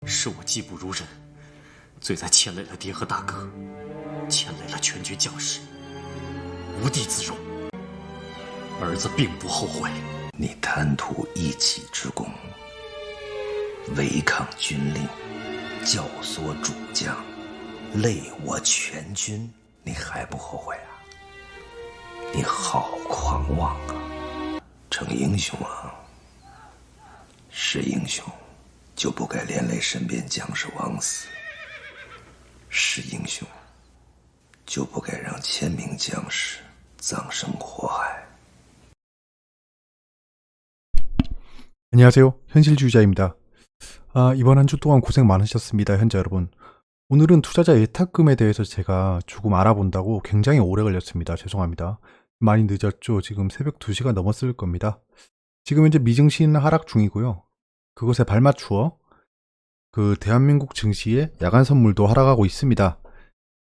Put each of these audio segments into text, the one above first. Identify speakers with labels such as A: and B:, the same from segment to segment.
A: 是我技不如人，罪在牵累了爹和大哥，牵累了全军将士，无地自容。儿子并不后悔。
B: 你贪图一己之功，违抗军令，教唆主将，累我全军，你还不后悔啊？你好狂妄啊！成英雄啊，是英雄就不该连累身边将士枉死，是英雄就不该让千名将士葬身火海。
C: 안녕하세요. 현실주의자입니다. 이번 한 주 동안 고생 많으셨습니다. 현재 여러분. 오늘은 투자자 예탁금에 대해서 제가 조금 알아본다고 굉장히 오래 걸렸습니다. 죄송합니다. 많이 늦었죠. 지금 새벽 2시가 넘었을 겁니다. 지금 현재 미증시는 하락 중이고요. 그것에 발맞추어 그 대한민국 증시의 야간 선물도 하락하고 있습니다.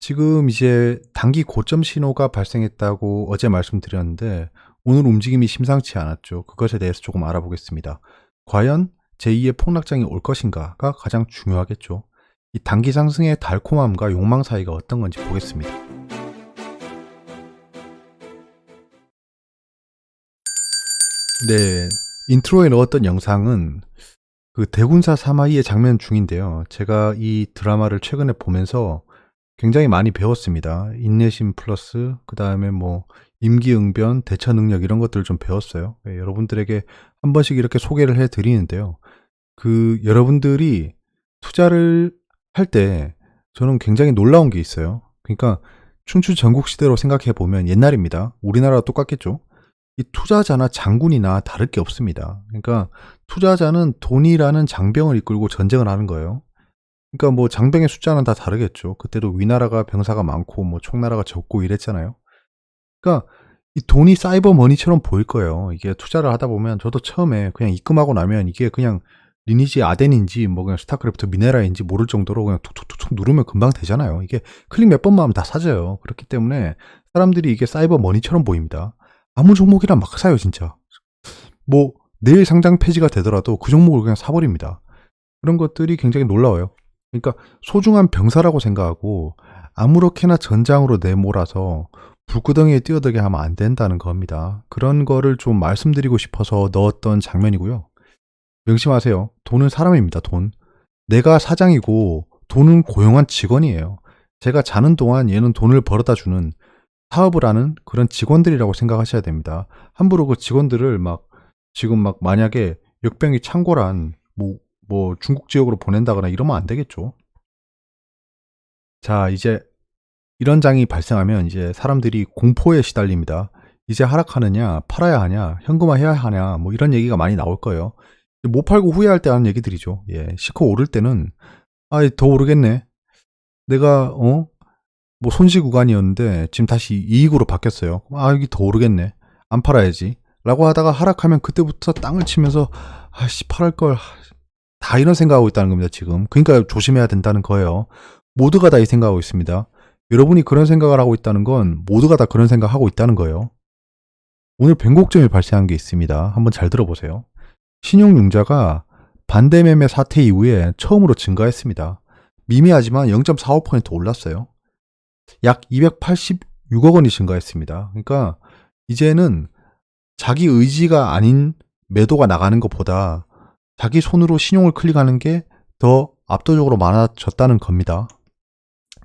C: 지금 이제 단기 고점 신호가 발생했다고 어제 말씀드렸는데 오늘 움직임이 심상치 않았죠. 그것에 대해서 조금 알아보겠습니다. 과연 제2의 폭락장이 올 것인가가 가장 중요하겠죠. 이 단기 상승의 달콤함과 욕망 사이가 어떤 건지 보겠습니다. 네, 인트로에 넣었던 영상은 그 대군사 사마이의 장면 중인데요. 제가 이 드라마를 최근에 보면서 굉장히 많이 배웠습니다. 인내심 플러스 그 다음에 뭐 임기응변, 대처 능력 이런 것들을 좀 배웠어요. 네, 여러분들에게 한 번씩 이렇게 소개를 해드리는데요. 그 여러분들이 투자를 할 때 저는 굉장히 놀라운 게 있어요. 그러니까 춘추 전국시대로 생각해 보면 옛날입니다. 우리나라와 똑같겠죠. 이 투자자나 장군이나 다를 게 없습니다. 그러니까 투자자는 돈이라는 장병을 이끌고 전쟁을 하는 거예요. 그러니까 뭐 장병의 숫자는 다 다르겠죠. 그때도 위나라가 병사가 많고 뭐 총나라가 적고 이랬잖아요. 그러니까 이 돈이 사이버 머니처럼 보일 거예요. 이게 투자를 하다 보면 저도 처음에 그냥 입금하고 나면 이게 그냥 리니지 아덴인지 뭐 그냥 스타크래프트 미네랄인지 모를 정도로 그냥 툭툭툭툭 누르면 금방 되잖아요. 이게 클릭 몇 번만 하면 다 사져요. 그렇기 때문에 사람들이 이게 사이버 머니처럼 보입니다. 아무 종목이나 막 사요 진짜. 뭐 내일 상장 폐지가 되더라도 그 종목을 그냥 사버립니다. 그런 것들이 굉장히 놀라워요. 그러니까 소중한 병사라고 생각하고 아무렇게나 전장으로 내몰아서 불구덩이에 뛰어들게 하면 안 된다는 겁니다. 그런 거를 좀 말씀드리고 싶어서 넣었던 장면이고요. 명심하세요. 돈은 사람입니다. 돈. 내가 사장이고 돈은 고용한 직원이에요. 제가 자는 동안 얘는 돈을 벌어다 주는 사업을 하는 그런 직원들이라고 생각하셔야 됩니다. 함부로 그 직원들을 막 지금 막 만약에 역병이 창궐한 뭐 중국 지역으로 보낸다거나 이러면 안 되겠죠. 자, 이제 이런 장이 발생하면 이제 사람들이 공포에 시달립니다. 이제 하락하느냐, 팔아야 하냐, 현금화해야 하냐, 뭐 이런 얘기가 많이 나올 거예요. 못 팔고 후회할 때 하는 얘기들이죠. 예, 시커 오를 때는 더 오르겠네. 내가 뭐 손실 구간이었는데 지금 다시 이익으로 바뀌었어요. 여기 더 오르겠네. 안 팔아야지. 라고 하다가 하락하면 그때부터 땅을 치면서 팔을 걸. 다 이런 생각하고 있다는 겁니다, 지금. 그러니까 조심해야 된다는 거예요. 모두가 다 이 생각하고 있습니다. 여러분이 그런 생각을 하고 있다는 건 모두가 다 그런 생각하고 있다는 거예요. 오늘 변곡점이 발생한 게 있습니다. 한번 잘 들어보세요. 신용융자가 반대매매 사태 이후에 처음으로 증가했습니다. 미미하지만 0.45% 올랐어요. 약 286억 원이 증가했습니다. 그러니까 이제는 자기 의지가 아닌 매도가 나가는 것보다 자기 손으로 신용을 클릭하는 게 더 압도적으로 많아졌다는 겁니다.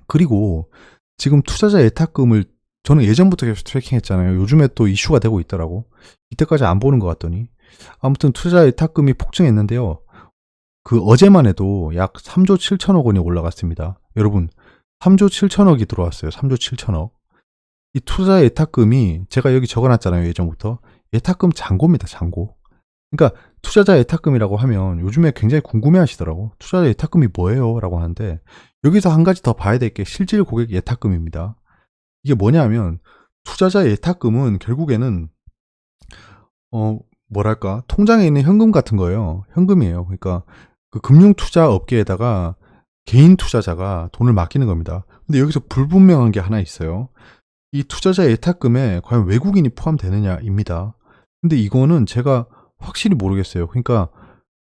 C: 그리고 지금 투자자 예탁금을 저는 예전부터 계속 트래킹했잖아요. 요즘에 또 이슈가 되고 있더라고. 이때까지 안 보는 것 같더니. 아무튼 투자자 예탁금이 폭증했는데요. 그 어제만 해도 약 3조 7천억 원이 올라갔습니다. 여러분 3조 7천억이 들어왔어요. 3조 7천억. 이 투자자 예탁금이 제가 여기 적어놨잖아요. 예전부터. 예탁금 잔고입니다. 잔고. 그러니까 투자자 예탁금이라고 하면 요즘에 굉장히 궁금해 하시더라고. 투자자 예탁금이 뭐예요? 라고 하는데 여기서 한 가지 더 봐야 될 게 실질 고객 예탁금입니다. 이게 뭐냐면 투자자 예탁금은 결국에는 뭐랄까 통장에 있는 현금 같은 거예요. 현금이에요. 그러니까 그 금융 투자 업계에다가 개인 투자자가 돈을 맡기는 겁니다. 근데 여기서 불분명한 게 하나 있어요. 이 투자자 예탁금에 과연 외국인이 포함되느냐입니다. 근데 이거는 제가 확실히 모르겠어요. 그러니까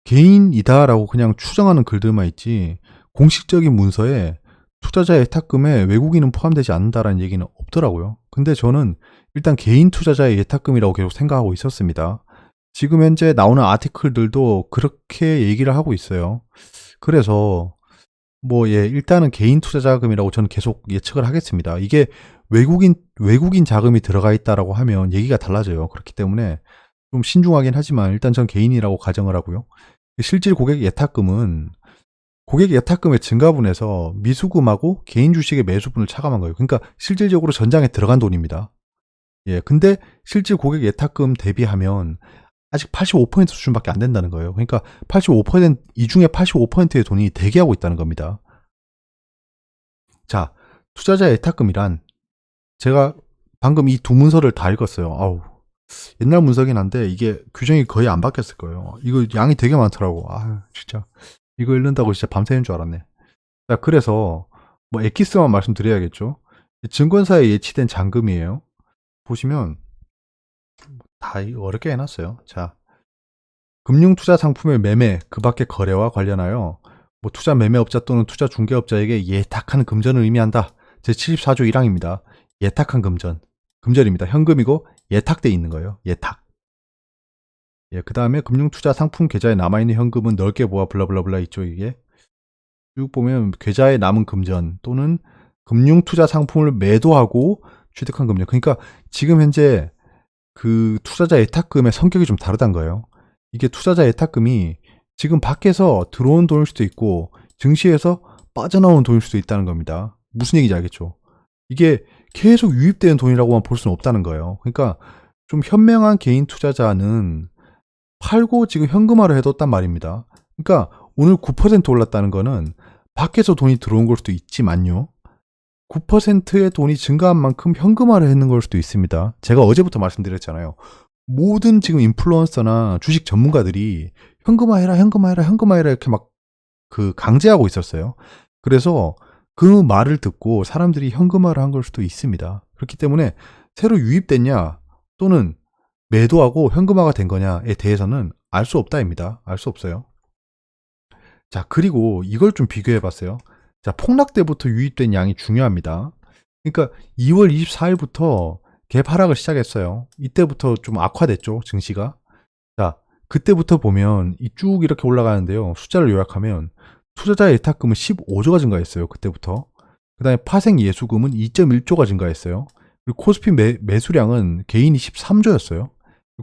C: 개인이다라고 그냥 추정하는 글들만 있지 공식적인 문서에 투자자 예탁금에 외국인은 포함되지 않는다라는 얘기는 없더라고요. 근데 저는 일단 개인 투자자의 예탁금이라고 계속 생각하고 있었습니다. 지금 현재 나오는 아티클들도 그렇게 얘기를 하고 있어요. 그래서 일단은 개인 투자자금이라고 저는 계속 예측을 하겠습니다. 이게 외국인 자금이 들어가 있다라고 하면 얘기가 달라져요. 그렇기 때문에 좀 신중하긴 하지만 일단 전 개인이라고 가정을 하고요. 실질 고객 예탁금은 고객 예탁금의 증가분에서 미수금하고 개인 주식의 매수분을 차감한 거예요. 그러니까 실질적으로 전장에 들어간 돈입니다. 예, 근데 실질 고객 예탁금 대비하면 아직 85% 수준밖에 안 된다는 거예요. 그러니까 85%, 이 중에 85%의 돈이 대기하고 있다는 겁니다. 자, 투자자 예탁금이란 제가 방금 이 두 문서를 다 읽었어요. 아우, 옛날 문서긴 한데 이게 규정이 거의 안 바뀌었을 거예요. 이거 양이 되게 많더라고. 아, 진짜. 이거 읽는다고 진짜 밤새는 줄 알았네. 자, 그래서 엑기스만 말씀드려야겠죠. 증권사에 예치된 잔금이에요. 보시면 다 어렵게 해놨어요. 자, 금융투자 상품의 매매, 그 밖의 거래와 관련하여 투자 매매업자 또는 투자 중개업자에게 예탁한 금전을 의미한다. 제74조 1항입니다. 예탁한 금전입니다. 현금이고 예탁돼 있는 거예요. 예탁. 예, 그 다음에 금융투자 상품 계좌에 남아있는 현금은 넓게 모아 블라블라블라 있죠. 이게 쭉 보면 계좌에 남은 금전 또는 금융투자 상품을 매도하고 취득한 금전. 그러니까 지금 현재 그 투자자 예탁금의 성격이 좀 다르다는 거예요. 이게 투자자 예탁금이 지금 밖에서 들어온 돈일 수도 있고 증시에서 빠져나온 돈일 수도 있다는 겁니다. 무슨 얘기인지 알겠죠? 이게 계속 유입되는 돈이라고만 볼 수는 없다는 거예요. 그러니까 좀 현명한 개인 투자자는 팔고 지금 현금화를 해뒀단 말입니다. 그러니까 오늘 9% 올랐다는 거는 밖에서 돈이 들어온 걸 수도 있지만요. 9%의 돈이 증가한 만큼 현금화를 했는 걸 수도 있습니다. 제가 어제부터 말씀드렸잖아요. 모든 지금 인플루언서나 주식 전문가들이 현금화해라 이렇게 막 강제하고 있었어요. 그래서 그 말을 듣고 사람들이 현금화를 한 걸 수도 있습니다. 그렇기 때문에 새로 유입됐냐 또는 매도하고 현금화가 된 거냐에 대해서는 알 수 없다입니다. 알 수 없어요. 자, 그리고 이걸 좀 비교해 봤어요. 자, 폭락 때부터 유입된 양이 중요합니다. 그러니까 2월 24일부터 갭 하락을 시작했어요. 이때부터 좀 악화됐죠, 증시가. 자, 그때부터 보면 쭉 이렇게 올라가는데요. 숫자를 요약하면 투자자 예탁금은 15조가 증가했어요. 그때부터. 그 다음에 파생 예수금은 2.1조가 증가했어요. 그리고 코스피 매수량은 개인이 13조였어요.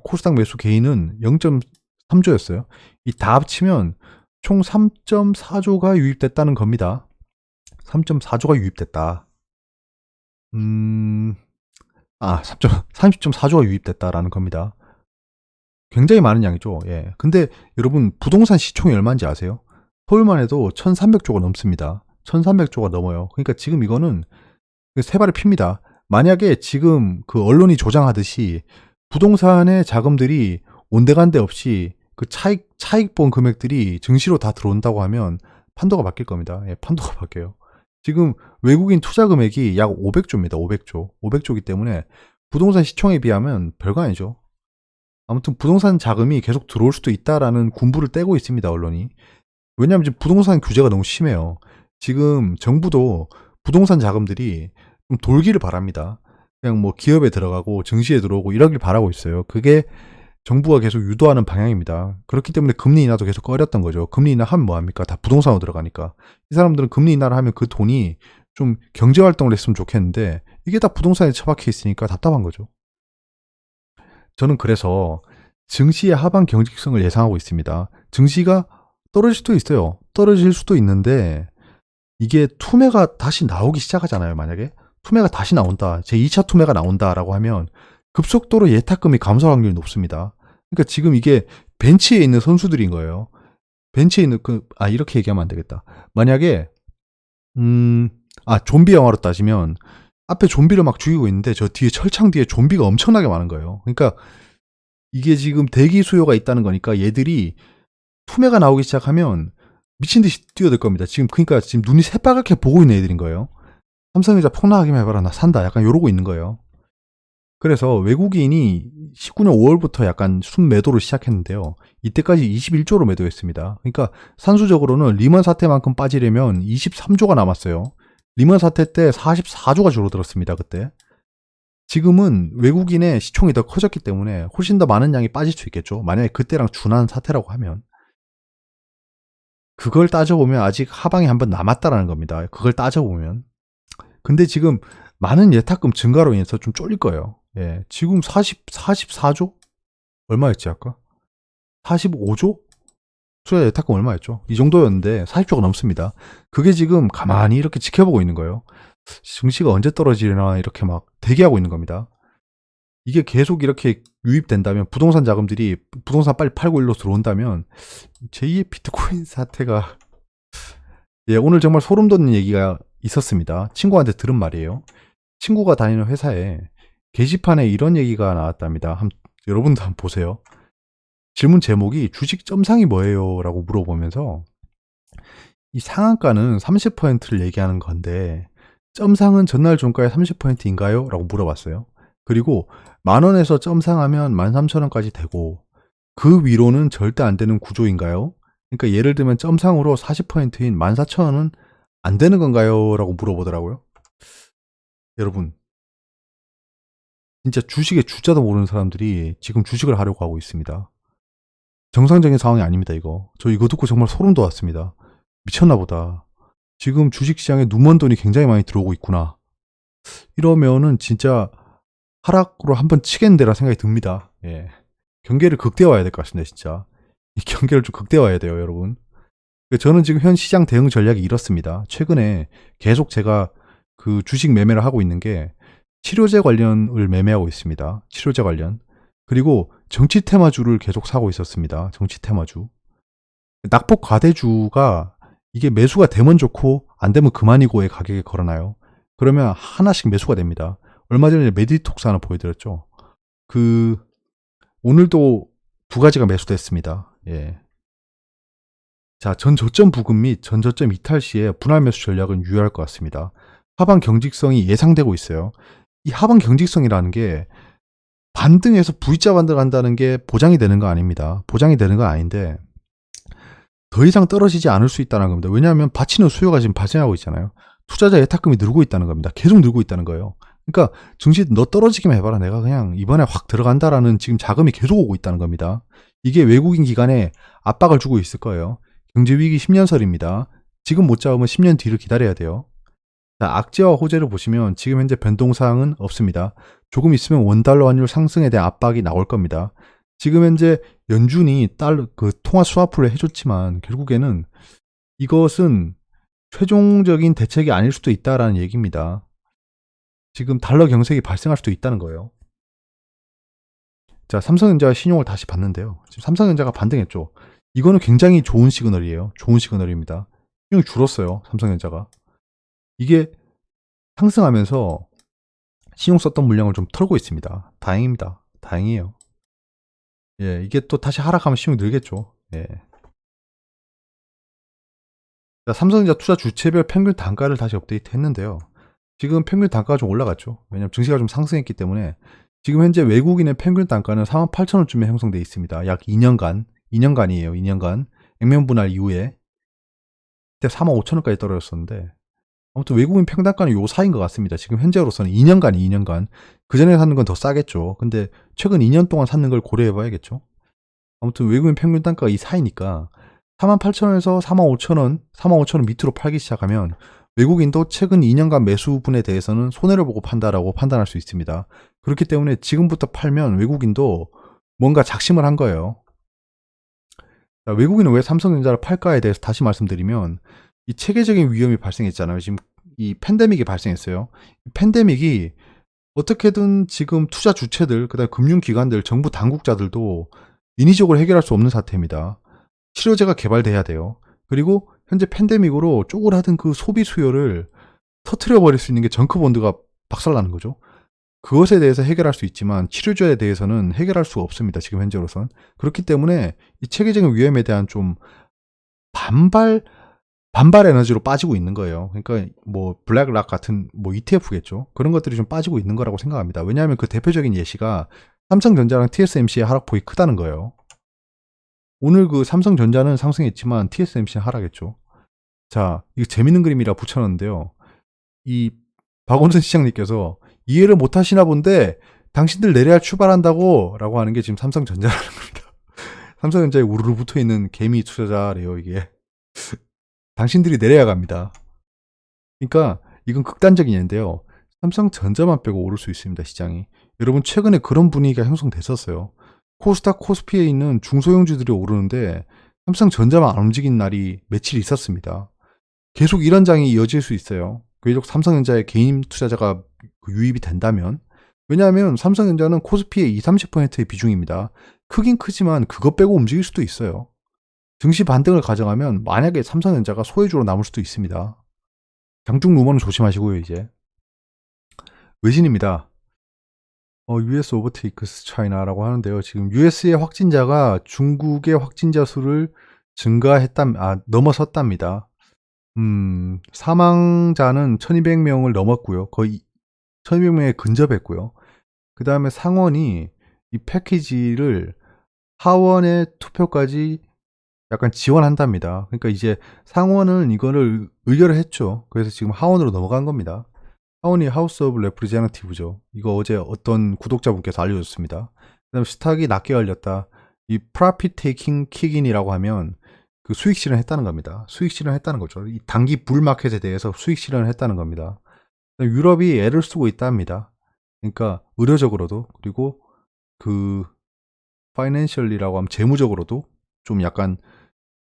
C: 코스닥 매수 개인은 0.3조였어요. 이 다 합치면 총 3.4조가 유입됐다는 겁니다. 3.4조가 유입됐다. 30.4조가 유입됐다라는 겁니다. 굉장히 많은 양이죠. 예. 근데 여러분 부동산 시총이 얼마인지 아세요? 서울만 해도 1,300조가 넘습니다. 1,300조가 넘어요. 그러니까 지금 이거는 세 발을 핍니다. 만약에 지금 그 언론이 조장하듯이 부동산의 자금들이 온데간데 없이 그 차익본 금액들이 증시로 다 들어온다고 하면 판도가 바뀔 겁니다. 예, 판도가 바뀌어요. 지금 외국인 투자 금액이 약 500조입니다. 500조이기 때문에 부동산 시총에 비하면 별거 아니죠. 아무튼 부동산 자금이 계속 들어올 수도 있다라는 군부를 떼고 있습니다. 언론이. 왜냐하면 지금 부동산 규제가 너무 심해요. 지금 정부도 부동산 자금들이 좀 돌기를 바랍니다. 그냥 기업에 들어가고 증시에 들어오고 이러길 바라고 있어요. 그게 정부가 계속 유도하는 방향입니다. 그렇기 때문에 금리 인하도 계속 꺼렸던 거죠. 금리 인하 하면 뭐합니까? 다 부동산으로 들어가니까. 이 사람들은 금리 인하를 하면 그 돈이 좀 경제활동을 했으면 좋겠는데 이게 다 부동산에 처박혀 있으니까 답답한 거죠. 저는 그래서 증시의 하반 경직성을 예상하고 있습니다. 증시가 떨어질 수도 있어요. 떨어질 수도 있는데 이게 투매가 다시 나오기 시작하잖아요. 만약에 투매가 다시 나온다. 제2차 투매가 나온다라고 하면 급속도로 예탁금이 감소할 확률이 높습니다. 그러니까 지금 이게 벤치에 있는 선수들인 거예요. 벤치에 있는 이렇게 얘기하면 안 되겠다. 만약에 좀비 영화로 따지면 앞에 좀비를 막 죽이고 있는데 저 뒤에 철창 뒤에 좀비가 엄청나게 많은 거예요. 그러니까 이게 지금 대기 수요가 있다는 거니까 얘들이 투매가 나오기 시작하면 미친 듯이 뛰어들 겁니다. 그러니까 지금 눈이 새빨갛게 보고 있는 애들인 거예요. 삼성전자 폭락하기만 해봐라 나 산다. 약간 이러고 있는 거예요. 그래서 외국인이 19년 5월부터 약간 순매도를 시작했는데요. 이때까지 21조로 매도했습니다. 그러니까 산수적으로는 리먼 사태만큼 빠지려면 23조가 남았어요. 리먼 사태 때 44조가 줄어들었습니다. 그때. 지금은 외국인의 시총이 더 커졌기 때문에 훨씬 더 많은 양이 빠질 수 있겠죠. 만약에 그때랑 준한 사태라고 하면. 그걸 따져보면 아직 하방이 한 번 남았다라는 겁니다. 그걸 따져보면. 근데 지금 많은 예탁금 증가로 인해서 좀 쫄릴 거예요. 예, 지금 44조? 얼마였지 아까? 45조? 투자 예탁금 얼마였죠? 이 정도였는데 40조가 넘습니다. 그게 지금 가만히 이렇게 지켜보고 있는 거예요. 증시가 언제 떨어지려나 이렇게 막 대기하고 있는 겁니다. 이게 계속 이렇게 유입된다면 부동산 자금들이 부동산 빨리 팔고 일로 들어온다면 제2의 비트코인 사태가 예, 오늘 정말 소름 돋는 얘기가 있었습니다. 친구한테 들은 말이에요. 친구가 다니는 회사에 게시판에 이런 얘기가 나왔답니다. 여러분도 한번 보세요. 질문 제목이 주식 점상이 뭐예요? 라고 물어보면서 이 상한가는 30%를 얘기하는 건데 점상은 전날 종가의 30%인가요? 라고 물어봤어요. 그리고 만원에서 점상하면 13,000원까지 되고 그 위로는 절대 안 되는 구조인가요? 그러니까 예를 들면 점상으로 40%인 14,000원은 안 되는 건가요? 라고 물어보더라고요. 여러분 진짜 주식의 주자도 모르는 사람들이 지금 주식을 하려고 하고 있습니다. 정상적인 상황이 아닙니다. 저 이거 듣고 정말 소름 돋았습니다. 미쳤나 보다. 지금 주식시장에 눈먼 돈이 굉장히 많이 들어오고 있구나. 이러면은 진짜 하락으로 한번 치겠는데라 생각이 듭니다. 예. 경계를 극대화해야 될 것 같습니다. 진짜 이 경계를 좀 극대화해야 돼요. 여러분. 저는 지금 현 시장 대응 전략이 이렇습니다. 최근에 계속 제가 그 주식 매매를 하고 있는 게 치료제 관련을 매매하고 있습니다. 치료제 관련. 그리고 정치 테마주를 계속 사고 있었습니다. 정치 테마주. 낙폭 과대주가 이게 매수가 되면 좋고 안 되면 그만이고의 가격에 걸어놔요. 그러면 하나씩 매수가 됩니다. 얼마 전에 메디톡스 하나 보여드렸죠. 오늘도 2가지가 매수됐습니다. 예. 자, 전저점 부근 및 전저점 이탈 시에 분할 매수 전략은 유효할 것 같습니다. 하방 경직성이 예상되고 있어요. 이 하방 경직성이라는 게 반등해서 V자 반등한다는 게 보장이 되는 거 아닙니다. 보장이 되는 건 아닌데 더 이상 떨어지지 않을 수 있다는 겁니다. 왜냐하면 받치는 수요가 지금 발생하고 있잖아요. 투자자 예탁금이 늘고 있다는 겁니다. 계속 늘고 있다는 거예요. 그러니까 증시 너 떨어지기만 해봐라. 내가 그냥 이번에 확 들어간다라는 지금 자금이 계속 오고 있다는 겁니다. 이게 외국인 기관에 압박을 주고 있을 거예요. 경제위기 10년설입니다. 지금 못 잡으면 10년 뒤를 기다려야 돼요. 자, 악재와 호재를 보시면 지금 현재 변동사항은 없습니다. 조금 있으면 원달러 환율 상승에 대한 압박이 나올 겁니다. 지금 현재 연준이 통화 스와프를 해줬지만 결국에는 이것은 최종적인 대책이 아닐 수도 있다라는 얘기입니다. 지금 달러 경색이 발생할 수도 있다는 거예요. 자, 삼성전자 신용을 다시 봤는데요. 지금 삼성전자가 반등했죠. 이거는 굉장히 좋은 시그널이에요. 좋은 시그널입니다. 신용이 줄었어요. 삼성전자가. 이게 상승하면서 신용 썼던 물량을 좀 털고 있습니다. 다행입니다. 다행이에요. 예, 이게 또 다시 하락하면 신용이 늘겠죠. 예. 자, 삼성전자 투자 주체별 평균 단가를 다시 업데이트 했는데요. 지금 평균 단가가 좀 올라갔죠. 왜냐하면 증시가 좀 상승했기 때문에 지금 현재 외국인의 평균 단가는 48,000원쯤에 형성되어 있습니다. 약 2년간이에요. 2년간. 액면 분할 이후에 그때 45,000원까지 떨어졌었는데 아무튼 외국인 평단가는 요 사이인 것 같습니다. 지금 현재로서는 2년간. 그 전에 샀는 건 더 싸겠죠. 근데 최근 2년 동안 샀는 걸 고려해 봐야겠죠. 아무튼 외국인 평균 단가가 이 사이니까 48,000원에서 45,000원 밑으로 팔기 시작하면 외국인도 최근 2년간 매수분에 대해서는 손해를 보고 판다라고 판단할 수 있습니다. 그렇기 때문에 지금부터 팔면 외국인도 뭔가 작심을 한 거예요. 자, 외국인은 왜 삼성전자를 팔까에 대해서 다시 말씀드리면 이 체계적인 위험이 발생했잖아요. 지금 이 팬데믹이 발생했어요. 이 팬데믹이 어떻게든 지금 투자 주체들, 그다음에 금융기관들, 정부 당국자들도 인위적으로 해결할 수 없는 사태입니다. 치료제가 개발돼야 돼요. 그리고 현재 팬데믹으로 쪼그라든 그 소비 수요를 터트려 버릴 수 있는 게 정크본드가 박살나는 거죠. 그것에 대해서 해결할 수 있지만 치료제에 대해서는 해결할 수가 없습니다. 지금 현재로선. 그렇기 때문에 이 체계적인 위험에 대한 좀 반발 반발 에너지로 빠지고 있는 거예요. 그러니까 뭐 블랙락 같은 뭐 ETF겠죠. 그런 것들이 좀 빠지고 있는 거라고 생각합니다. 왜냐하면 그 대표적인 예시가 삼성전자랑 TSMC의 하락폭이 크다는 거예요. 오늘 그 삼성전자는 상승했지만 TSMC는 하락했죠. 자, 이거 재밌는 그림이라 붙여놨는데요. 이 박원순 시장님께서 이해를 못 하시나 본데 당신들 내려야 출발한다고 라고 하는 게 지금 삼성전자라는 겁니다. 삼성전자에 우르르 붙어 있는 개미 투자자래요, 이게. 당신들이 내려야 갑니다. 그러니까 이건 극단적인 예인데요. 삼성전자만 빼고 오를 수 있습니다, 시장이. 여러분, 최근에 그런 분위기가 형성됐었어요. 코스닥, 코스피에 있는 중소형주들이 오르는데 삼성전자만 안 움직인 날이 며칠 있었습니다. 계속 이런 장이 이어질 수 있어요. 계속 삼성전자의 개인 투자자가 유입이 된다면. 왜냐하면 삼성전자는 코스피의 20-30%의 비중입니다. 크긴 크지만 그것 빼고 움직일 수도 있어요. 증시 반등을 가정하면 만약에 삼성전자가 소외주로 남을 수도 있습니다. 장중 루머는 조심하시고요, 이제. 외신입니다. US overtakes China라고 하는데요. 지금 US의 확진자가 중국의 확진자 수를 넘어섰답니다. 사망자는 1200명을 넘었고요. 거의 1200명에 근접했고요. 그 다음에 상원이 이 패키지를 하원의 투표까지 약간 지원한답니다. 그러니까 이제 상원은 이거를 의결을 했죠. 그래서 지금 하원으로 넘어간 겁니다. 하원이 하우스 오브 레프리젠티브죠. 이거 어제 어떤 구독자분께서 알려줬습니다. 그다음 스탁이 낮게 열렸다. 이 profit taking kick-in이라고 하면 그 수익 실현했다는 겁니다. 수익 실현했다는 거죠. 이 단기 불마켓에 대해서 수익 실현을 했다는 겁니다. 유럽이 애를 쓰고 있답니다. 그러니까 의료적으로도 그리고 그 파이낸셜리라고 하면 재무적으로도 좀 약간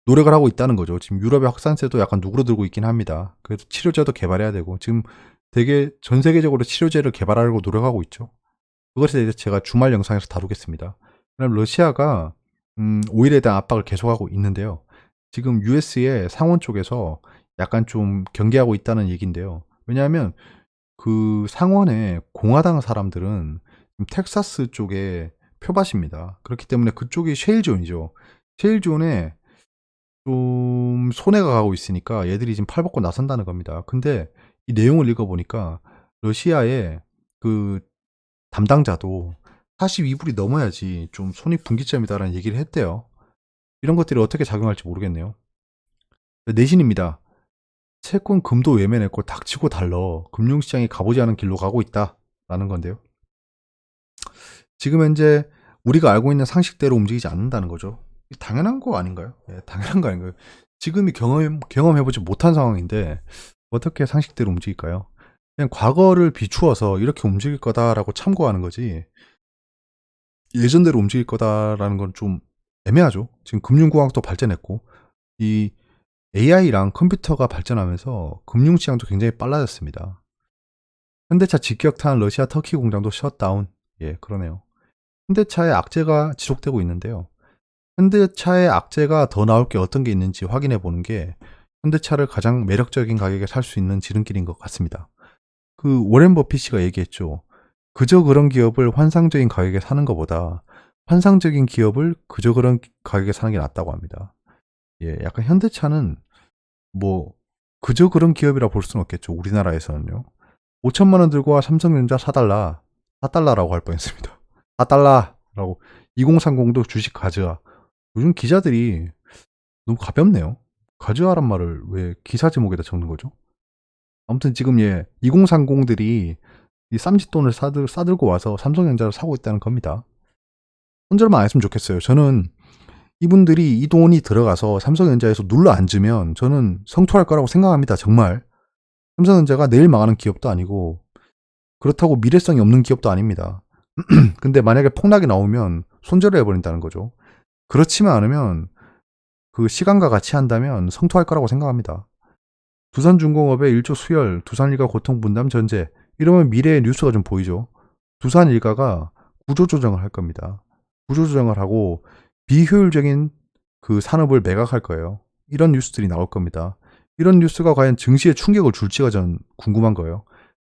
C: 노력을 하고 있다는 거죠. 지금 유럽의 확산세도 약간 누그러들고 있긴 합니다. 그래서 치료제도 개발해야 되고 지금 되게 전 세계적으로 치료제를 개발하려고 노력하고 있죠. 그것에 대해서 제가 주말 영상에서 다루겠습니다. 그다음 러시아가 오일에 대한 압박을 계속하고 있는데요. 지금 US의 상원 쪽에서 약간 좀 경계하고 있다는 얘기인데요. 왜냐하면 그 상원의 공화당 사람들은 텍사스 쪽에 표밭입니다. 그렇기 때문에 그쪽이 셰일존이죠. 셰일존에 좀 손해가 가고 있으니까 얘들이 지금 팔 벗고 나선다는 겁니다. 근데 이 내용을 읽어보니까 러시아의 그 담당자도 42불이 넘어야지 좀 손익분기점이다라는 얘기를 했대요. 이런 것들이 어떻게 작용할지 모르겠네요. 내신입니다. 채권 금도 외면했고 닥치고 달러 금융시장이 가보지 않은 길로 가고 있다라는 건데요. 지금 현재 우리가 알고 있는 상식대로 움직이지 않는다는 거죠. 당연한 거 아닌가요? 네, 당연한 거 아닌가요? 지금이 경험해보지 못한 상황인데 어떻게 상식대로 움직일까요? 그냥 과거를 비추어서 이렇게 움직일 거다라고 참고하는 거지 예전대로 움직일 거다라는 건 좀 애매하죠. 지금 금융공학도 발전했고 이 AI랑 컴퓨터가 발전하면서 금융시장도 굉장히 빨라졌습니다. 현대차 직격탄 러시아 터키 공장도 셧다운. 예, 그러네요. 현대차의 악재가 지속되고 있는데요. 현대차의 악재가 더 나올 게 어떤 게 있는지 확인해 보는 게 현대차를 가장 매력적인 가격에 살 수 있는 지름길인 것 같습니다. 그 워렌 버핏이가 얘기했죠. 그저 그런 기업을 환상적인 가격에 사는 것보다 환상적인 기업을 그저 그런 가격에 사는 게 낫다고 합니다. 예, 약간 현대차는 뭐 그저 그런 기업이라 볼 수는 없겠죠. 우리나라에서는요. 5천만 원 들고 와 삼성전자 사달라. 4달러라고 할 뻔했습니다. 4달러라고. 2030도 주식 가져와. 요즘 기자들이 너무 가볍네요. 가져와란 말을 왜 기사 제목에다 적는 거죠? 아무튼 지금 2030들이 이 쌈짓돈을 싸들고 와서 삼성전자를 사고 있다는 겁니다. 손절만 안 했으면 좋겠어요. 저는 이분들이 이 돈이 들어가서 삼성전자에서 눌러 앉으면 저는 성토할 거라고 생각합니다. 정말. 삼성전자가 내일 망하는 기업도 아니고 그렇다고 미래성이 없는 기업도 아닙니다. 근데 만약에 폭락이 나오면 손절을 해버린다는 거죠. 그렇지만 않으면 그 시간과 같이 한다면 성토할 거라고 생각합니다. 두산중공업의 1조 수혈, 두산일가 고통분담 전제 이러면 미래의 뉴스가 좀 보이죠. 두산일가가 구조조정을 할 겁니다. 구조조정을 하고 비효율적인 그 산업을 매각할 거예요. 이런 뉴스들이 나올 겁니다. 이런 뉴스가 과연 증시에 충격을 줄지가 전 궁금한 거예요.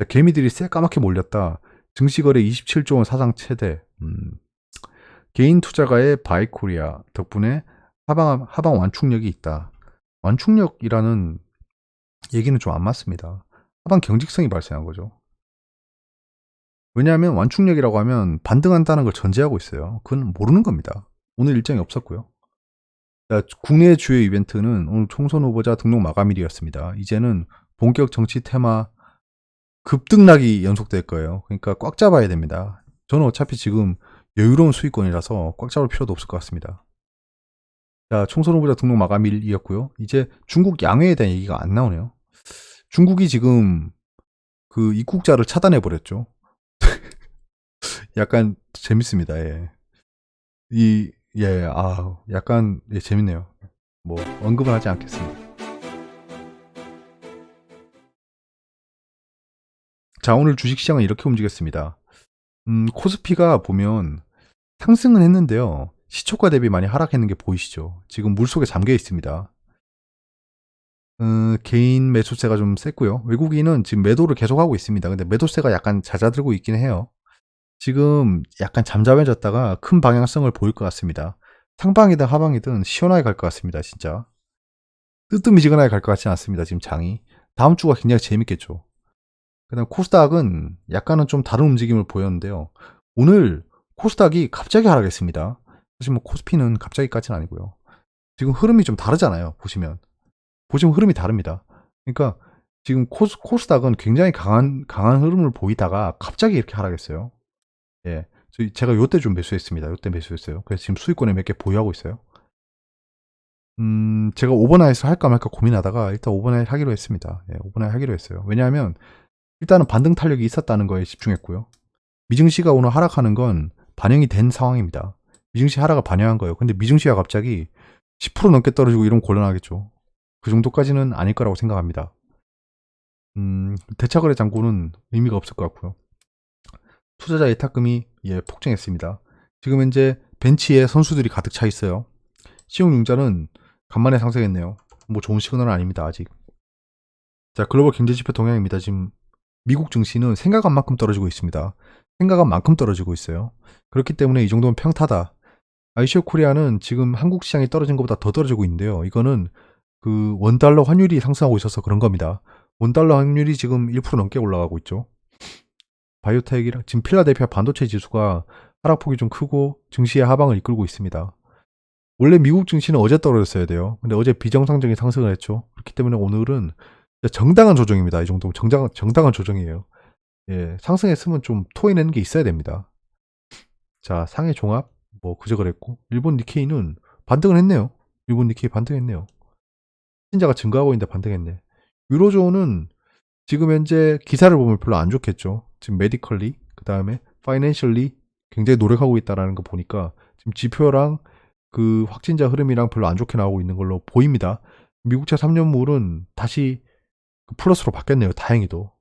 C: 개미들이 새까맣게 몰렸다. 증시거래 27조 원 사상 최대. 개인 투자가의 바이코리아 덕분에 하방 완충력이 있다. 완충력이라는 얘기는 좀 안 맞습니다. 하방 경직성이 발생한 거죠. 왜냐하면 완충력이라고 하면 반등한다는 걸 전제하고 있어요. 그건 모르는 겁니다. 오늘 일정이 없었고요. 자, 국내 주요 이벤트는 오늘 총선 후보자 등록 마감일이었습니다. 이제는 본격 정치 테마 급등락이 연속될 거예요. 그러니까 꽉 잡아야 됩니다. 저는 어차피 지금 여유로운 수익권이라서 꽉 잡을 필요도 없을 것 같습니다. 자, 총선 후보자 등록 마감일이었고요. 이제 중국 양회에 대한 얘기가 안 나오네요. 중국이 지금 그 입국자를 차단해 버렸죠. 약간 재밌습니다. 예. 약간 재밌네요. 뭐 언급은 하지 않겠습니다. 자, 오늘 주식시장은 이렇게 움직였습니다. 코스피가 보면 상승은 했는데요. 시초가 대비 많이 하락했는 게 보이시죠? 지금 물속에 잠겨 있습니다. 개인 매수세가 좀 셌고요. 외국인은 지금 매도를 계속하고 있습니다. 근데 매도세가 약간 잦아들고 있긴 해요. 지금 약간 잠잠해졌다가 큰 방향성을 보일 것 같습니다. 상방이든 하방이든 시원하게 갈 것 같습니다. 진짜 뜨뜻미지근하게 갈 것 같지는 않습니다. 지금 장이 다음 주가 굉장히 재밌겠죠. 그 다음 코스닥은 약간은 좀 다른 움직임을 보였는데요. 오늘 코스닥이 갑자기 하락했습니다. 사실 뭐 코스피는 갑자기까지는 아니고요. 지금 흐름이 좀 다르잖아요. 보시면 흐름이 다릅니다. 그러니까 지금 코스닥은 굉장히 강한 흐름을 보이다가 갑자기 이렇게 하락했어요. 예, 제가 요때 좀 매수했습니다. 요때 매수했어요. 그래서 지금 수익권에 몇 개 보유하고 있어요. 제가 오버나잇을 할까 말까 고민하다가 일단 오버나잇 하기로 했습니다. 예, 오버나잇 하기로 했어요. 왜냐하면 일단은 반등 탄력이 있었다는 거에 집중했고요. 미증시가 오늘 하락하는 건 반영이 된 상황입니다. 미증시 하락을 반영한 거예요. 근데 미증시가 갑자기 10% 넘게 떨어지고 이러면 곤란하겠죠. 그 정도까지는 아닐 거라고 생각합니다. 대차거래 잔고는 의미가 없을 것 같고요. 투자자 예탁금이 폭증했습니다. 지금 현재 벤치에 선수들이 가득 차 있어요. 신용융자는 간만에 상승했네요. 뭐 좋은 시그널은 아닙니다. 아직. 자, 글로벌 경제지표 동향입니다. 지금 미국 증시는 생각한 만큼 떨어지고 있습니다. 생각한 만큼 떨어지고 있어요. 그렇기 때문에 이 정도면 평타다. ICO 코리아는 지금 한국 시장이 떨어진 것보다 더 떨어지고 있는데요. 이거는 그 원달러 환율이 상승하고 있어서 그런 겁니다. 원달러 환율이 지금 1% 넘게 올라가고 있죠. 바이오텍이랑 지금 필라델피아 반도체 지수가 하락폭이 좀 크고 증시의 하방을 이끌고 있습니다. 원래 미국 증시는 어제 떨어졌어야 돼요. 근데 어제 비정상적인 상승을 했죠. 그렇기 때문에 오늘은 정당한 조정입니다. 이 정도면 정당한 조정이에요. 예, 상승했으면 좀 토해내는 게 있어야 됩니다. 자, 상해 종합 뭐 그저 그랬고 일본 니케이는 반등을 했네요. 일본 니케이 반등했네요. 신자가 증가하고 있는데 반등했네. 유로존은 지금 현재 기사를 보면 별로 안 좋겠죠. 지금 메디컬리, 그 다음에 파이낸셜리 굉장히 노력하고 있다라는 거 보니까 지금 지표랑 그 확진자 흐름이랑 별로 안 좋게 나오고 있는 걸로 보입니다. 미국채 3년물은 다시 플러스로 바뀌었네요. 다행히도.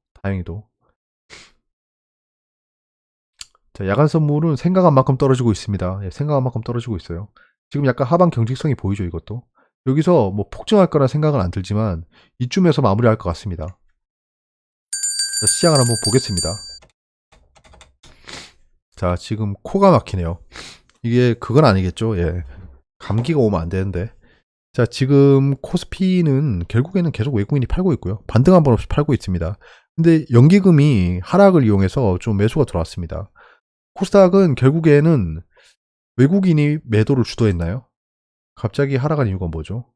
C: 자, 야간 선물은 생각한 만큼 떨어지고 있습니다. 예, 생각한 만큼 떨어지고 있어요. 지금 약간 하방 경직성이 보이죠, 이것도. 여기서 뭐 폭증할 거라 생각은 안 들지만 이쯤에서 마무리할 것 같습니다. 자, 시장을 한번 보겠습니다. 자, 지금 코가 막히네요. 이게 그건 아니겠죠. 예. 감기가 오면 안 되는데. 자, 지금 코스피는 결국에는 계속 외국인이 팔고 있고요. 반등 한 번 없이 팔고 있습니다. 근데 연기금이 하락을 이용해서 좀 매수가 들어왔습니다. 코스닥은 결국에는 외국인이 매도를 주도했나요? 갑자기 하락한 이유가 뭐죠?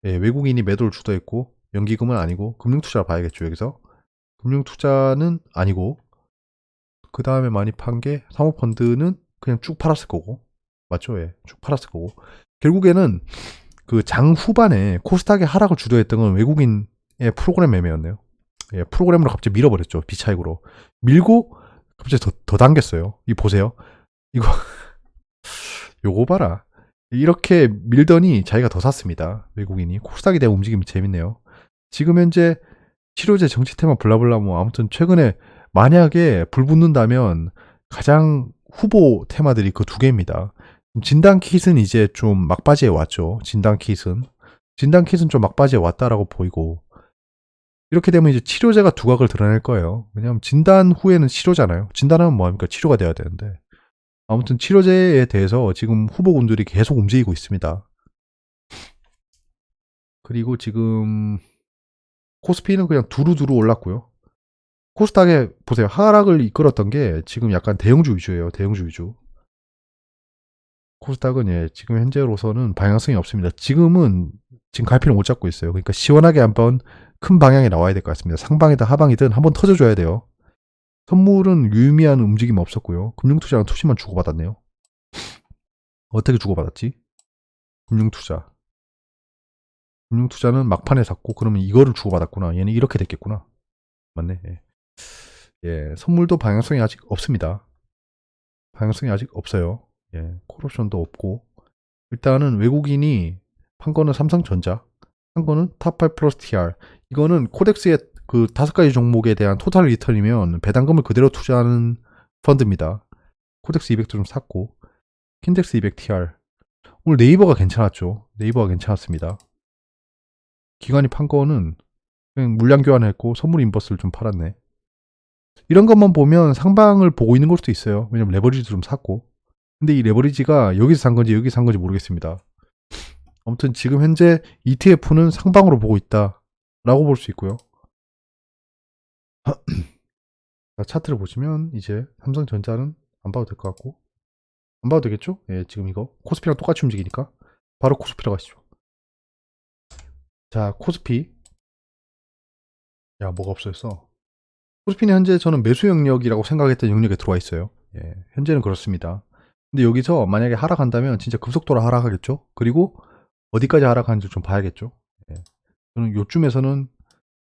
C: 예, 외국인이 매도를 주도했고 연기금은 아니고 금융투자를 봐야겠죠. 여기서 금융투자는 아니고 그 다음에 많이 판 게 사모펀드는 그냥 쭉 팔았을 거고 맞죠? 예, 쭉 팔았을 거고 결국에는 그 장 후반에 코스닥의 하락을 주도했던 건 외국인의 프로그램 매매였네요. 예, 프로그램으로 갑자기 밀어버렸죠. 비차익으로 밀고 갑자기 더 당겼어요. 이 보세요. 이거 요거 봐라. 이렇게 밀더니 자기가 더 샀습니다. 외국인이. 코스닥에 대한 움직임이 재밌네요. 지금 현재 치료제 정치 테마 블라블라 뭐 아무튼 최근에 만약에 불 붙는다면 가장 후보 테마들이 그 두 개입니다. 진단킷은 이제 좀 막바지에 왔죠. 진단킷은 좀 막바지에 왔다라고 보이고 이렇게 되면 이제 치료제가 두각을 드러낼 거예요. 왜냐하면 진단 후에는 치료잖아요. 진단하면 뭐합니까? 치료가 돼야 되는데 아무튼 치료제에 대해서 지금 후보군들이 계속 움직이고 있습니다. 그리고 지금 코스피는 그냥 두루두루 올랐고요. 코스닥에 보세요. 하락을 이끌었던 게 지금 약간 대형주 위주예요. 대형주 위주. 코스닥은 예, 지금 현재로서는 방향성이 없습니다. 지금 갈피를 못 잡고 있어요. 그러니까 시원하게 한번 큰 방향이 나와야 될 것 같습니다. 상방이든 하방이든 한번 터져줘야 돼요. 선물은 유의미한 움직임 없었고요. 금융투자는 투시만 주고받았네요. 어떻게 주고받았지? 금융투자는 막판에 샀고 그러면 이거를 주고받았구나. 얘는 이렇게 됐겠구나. 맞네. 예. 예, 선물도 방향성이 아직 없습니다. 방향성이 아직 없어요. 예, 콜옵션도 없고 일단은 외국인이 판 거는 삼성전자, 한 거는 탑8 플러스 TR. 이거는 코덱스의 그 5가지 종목에 대한 토탈 리턴이면 배당금을 그대로 투자하는 펀드입니다. 코덱스 200도 좀 샀고 킨덱스 200 TR. 오늘 네이버가 괜찮았죠. 네이버가 괜찮았습니다. 기관이 판 거는 그냥 물량 교환했고 선물 인버스를 좀 팔았네. 이런 것만 보면 상방을 보고 있는 걸 수도 있어요. 왜냐면 레버리지도 좀 샀고. 근데 이 레버리지가 여기서 산 건지 여기서 산 건지 모르겠습니다. 아무튼 지금 현재 ETF는 상방으로 보고 있다라고 볼 수 있고요. 자, 차트를 보시면 이제 삼성전자는 안 봐도 될 것 같고 안 봐도 되겠죠? 예, 지금 이거 코스피랑 똑같이 움직이니까 바로 코스피로 가시죠. 자, 코스피. 야, 뭐가 없어졌어. 코스피는 현재 저는 매수 영역이라고 생각했던 영역에 들어와 있어요. 예, 현재는 그렇습니다. 근데 여기서 만약에 하락한다면 진짜 급속도로 하락하겠죠? 그리고 어디까지 하락하는지 좀 봐야겠죠? 예, 저는 요쯤에서는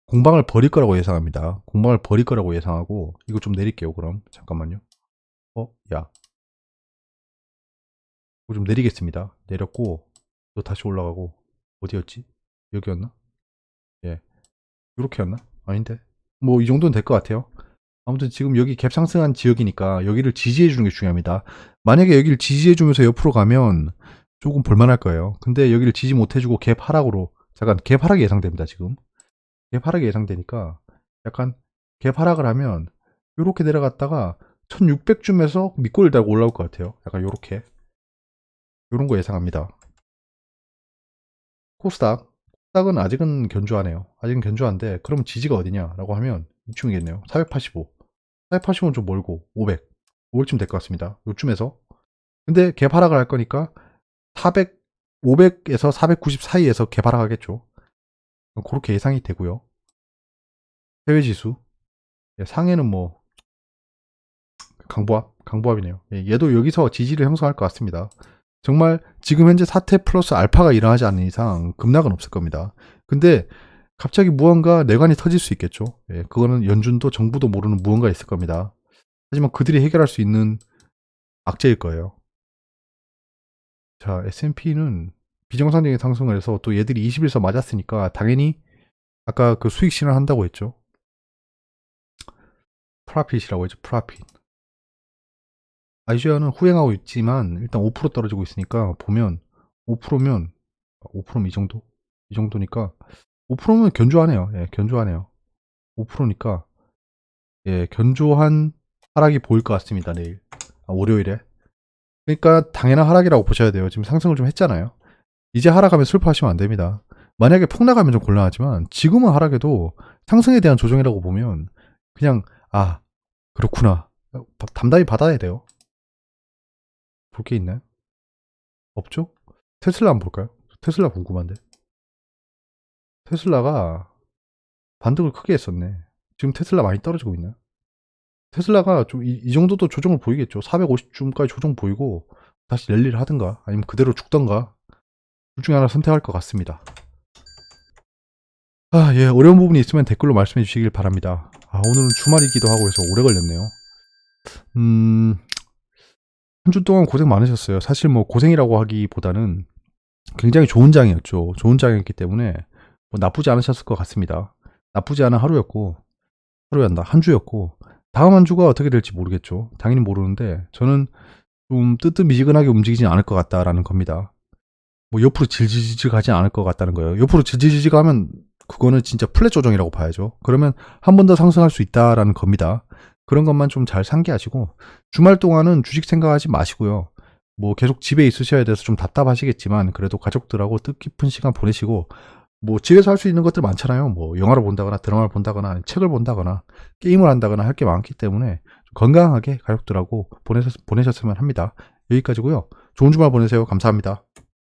C: 공방을 벌일 거라고 예상합니다. 공방을 벌일 거라고 예상하고 이거 좀 내릴게요. 그럼 잠깐만요. 야, 이거 좀 내리겠습니다. 내렸고 또 다시 올라가고 어디였지? 여기였나? 예, 이렇게였나? 아닌데. 뭐 이 정도는 될 것 같아요. 아무튼 지금 여기 갭 상승한 지역이니까 여기를 지지해 주는 게 중요합니다. 만약에 여기를 지지해 주면서 옆으로 가면 조금 볼만할 거예요. 근데 여기를 지지 못 해주고 갭 하락으로 잠깐 갭 하락이 예상됩니다. 지금 갭 하락이 예상되니까 약간 갭 하락을 하면 이렇게 내려갔다가 1600쯤에서 밑골을 달고 올라올 것 같아요. 약간 요렇게 요런 거 예상합니다. 코스닥은 아직은 견조하네요. 아직은 견조한데 그럼 지지가 어디냐라고 하면 이쯤이겠네요. 480은 좀 멀고 500쯤 될 것 같습니다. 요쯤에서. 근데 갭 하락을 할 거니까 500에서 490 사이에서 갭 하락하겠죠. 그렇게 예상이 되고요. 해외 지수 상해는 뭐 강보합이네요. 얘도 여기서 지지를 형성할 것 같습니다. 정말 지금 현재 사태 플러스 알파가 일어나지 않는 이상 급락은 없을 겁니다. 근데 갑자기 무언가 내관이 터질 수 있겠죠. 예, 그거는 연준도 정부도 모르는 무언가 있을 겁니다. 하지만 그들이 해결할 수 있는 악재일 거예요. 자, S&P는 비정상적인 상승을 해서 또 얘들이 21선 맞았으니까 당연히 아까 그 수익 실현 한다고 했죠. 프라핏이라고 했죠. 프라핏. 아이시아는 후행하고 있지만 일단 5% 떨어지고 있으니까 보면 5%면 이 정도? 이 정도니까 5%면 견조하네요. 예, 견조하네요. 5%니까 예, 견조한 하락이 보일 것 같습니다. 내일 월요일에. 그러니까 당연한 하락이라고 보셔야 돼요. 지금 상승을 좀 했잖아요. 이제 하락하면 슬퍼하시면 안 됩니다. 만약에 폭락하면 좀 곤란하지만 지금은 하락해도 상승에 대한 조정이라고 보면 그냥 그렇구나. 담담히 받아야 돼요. 볼 게 있나요? 없죠? 테슬라 한번 볼까요? 테슬라 궁금한데. 테슬라가 반등을 크게 했었네. 지금 테슬라 많이 떨어지고 있나요? 테슬라가 좀 이 정도도 조정을 보이겠죠. 450쯤까지 조정 보이고 다시 랠리를 하든가 아니면 그대로 죽던가 둘 중에 하나 선택할 것 같습니다. 예, 어려운 부분이 있으면 댓글로 말씀해 주시길 바랍니다. 오늘은 주말이기도 하고 해서 오래 걸렸네요. 한 주 동안 고생 많으셨어요. 사실 뭐 고생이라고 하기보다는 굉장히 좋은 장이었죠. 좋은 장이었기 때문에 뭐 나쁘지 않으셨을 것 같습니다. 나쁘지 않은 한 주였고 다음 한 주가 어떻게 될지 모르겠죠. 당연히 모르는데 저는 좀 뜨뜻미지근하게 움직이진 않을 것 같다라는 겁니다. 뭐 옆으로 질질질 가지 않을 것 같다는 거예요. 옆으로 질질질 가면 그거는 진짜 플랫 조정이라고 봐야죠. 그러면 한 번 더 상승할 수 있다라는 겁니다. 그런 것만 좀 잘 상기하시고 주말 동안은 주식 생각하지 마시고요. 뭐 계속 집에 있으셔야 돼서 좀 답답하시겠지만 그래도 가족들하고 뜻깊은 시간 보내시고 뭐 집에서 할 수 있는 것들 많잖아요. 뭐 영화를 본다거나 드라마를 본다거나 책을 본다거나 게임을 한다거나 할 게 많기 때문에 좀 건강하게 가족들하고 보내셨으면 합니다. 여기까지고요. 좋은 주말 보내세요. 감사합니다.